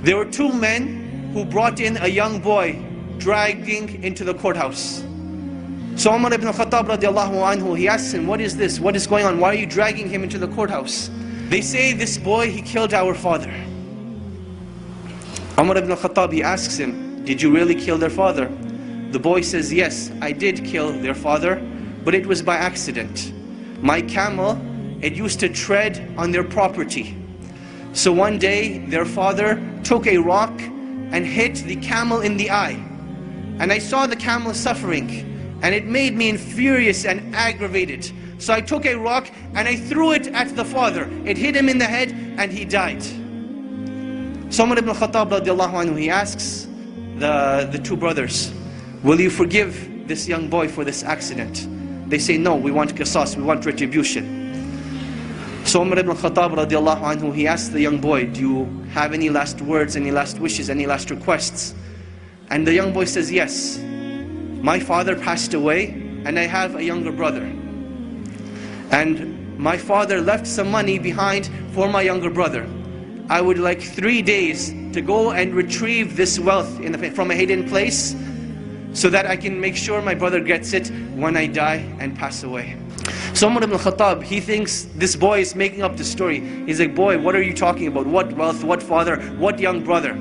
There were two men who brought in a young boy, dragging into the courthouse. So Umar ibn Khattab radiallahu anhu, he asks him, what is this? What is going on? Why are you dragging him into the courthouse? They say, this boy, he killed our father. Umar ibn Khattab, he asks him, did you really kill their father? The boy says, yes, I did kill their father, but it was by accident. My camel, it used to tread on their property. So one day, their father took a rock and hit the camel in the eye. And I saw the camel suffering, and it made me furious and aggravated. So I took a rock and I threw it at the father. It hit him in the head and he died. So Umar ibn Khattab radiallahu anhu, he asks the two brothers, will you forgive this young boy for this accident? They say, no, we want qisas, we want retribution. So Umar ibn Khattab radiallahu anhu, he asks the young boy, do you have any last words, any last wishes, any last requests? And the young boy says, yes. My father passed away and I have a younger brother. And my father left some money behind for my younger brother. I would like 3 days to go and retrieve this wealth from a hidden place so that I can make sure my brother gets it when I die and pass away. So Umar ibn Khattab, he thinks this boy is making up the story. He's like, boy, what are you talking about? What wealth, what father, what young brother?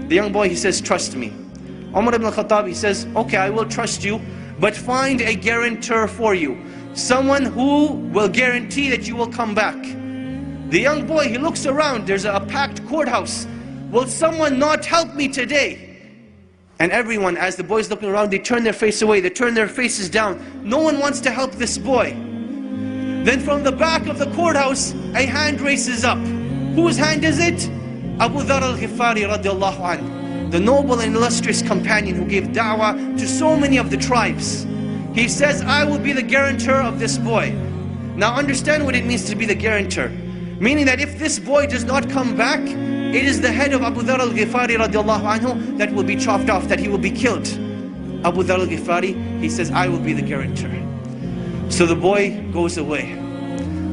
The young boy, he says, trust me. Umar ibn Khattab, he says, okay, I will trust you, but find a guarantor for you. Someone who will guarantee that you will come back. The young boy, he looks around, there's a packed courthouse. Will someone not help me today? And everyone, as the boy's looking around, they turn their face away, they turn their faces down. No one wants to help this boy. Then from the back of the courthouse, a hand raises up. Whose hand is it? Abu Dhar al-Ghifari radiallahu anhu, the noble and illustrious companion who gave da'wah to so many of the tribes. He says, I will be the guarantor of this boy. Now understand what it means to be the guarantor. Meaning that if this boy does not come back, it is the head of Abu Dhar al-Ghifari radiallahu anhu that will be chopped off, that he will be killed. Abu Dhar al-Ghifari, he says, I will be the guarantor. So the boy goes away.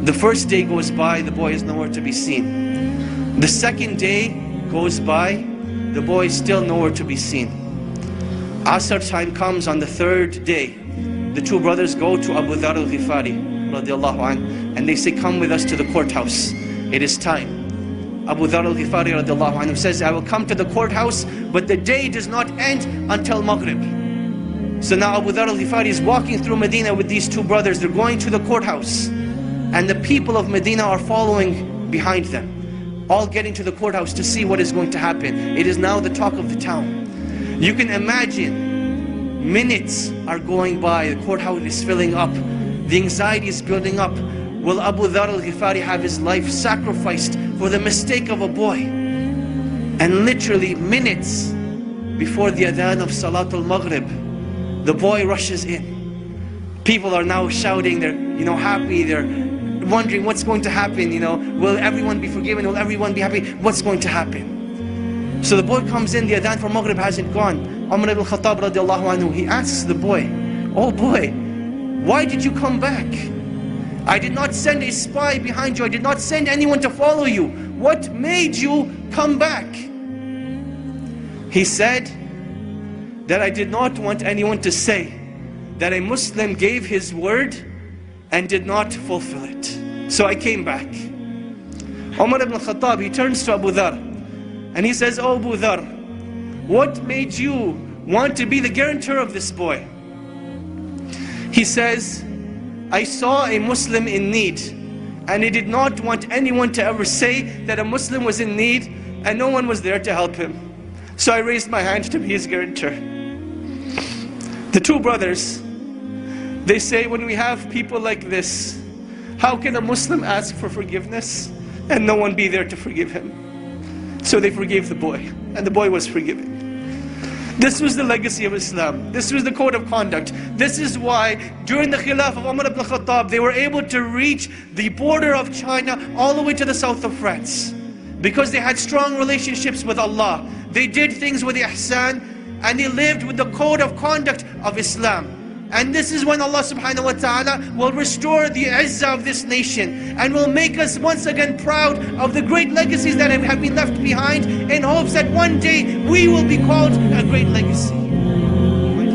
The first day goes by, the boy is nowhere to be seen. The second day goes by, the boy is still nowhere to be seen. Asr time comes on the third day. The two brothers go to Abu Dhar al-Ghifari radiallahu anhu, and they say, come with us to the courthouse. It is time. Abu Dhar al-Ghifari radiallahu anhu says, I will come to the courthouse, but the day does not end until Maghrib. So now Abu Dhar al-Ghifari is walking through Medina with these two brothers. They're going to the courthouse. And the people of Medina are following behind them, all getting to the courthouse to see what is going to happen. It is now the talk of the town. You can imagine, minutes are going by, the courthouse is filling up, the anxiety is building up. Will Abu Dhar al-Ghifari have his life sacrificed for the mistake of a boy? And literally minutes before the adhan of Salatul Maghrib, the boy rushes in. People are now shouting, they're happy, they're wondering what's going to happen, will everyone be forgiven, will everyone be happy, what's going to happen? So the boy comes in, the adhan for Maghrib hasn't gone. Umar ibn Khattab radiallahu anhu, he asks the boy, oh boy, why did you come back? I did not send a spy behind you, I did not send anyone to follow you. What made you come back? He said that I did not want anyone to say that a Muslim gave his word and did not fulfill it. So I came back. Umar ibn Khattab, he turns to Abu Dhar and he says, oh Abu Dhar, what made you want to be the guarantor of this boy? He says, I saw a Muslim in need and I did not want anyone to ever say that a Muslim was in need and no one was there to help him. So I raised my hand to be his guarantor. The two brothers, they say, when we have people like this, how can a Muslim ask for forgiveness and no one be there to forgive him? So they forgave the boy, and the boy was forgiven. This was the legacy of Islam. This was the code of conduct. This is why during the Khilaf of Umar ibn Khattab, they were able to reach the border of China all the way to the south of France. Because they had strong relationships with Allah. They did things with ihsan, and they lived with the code of conduct of Islam. And this is when Allah subhanahu wa ta'ala will restore the izzah of this nation and will make us once again proud of the great legacies that have been left behind, in hopes that one day we will be called a great legacy.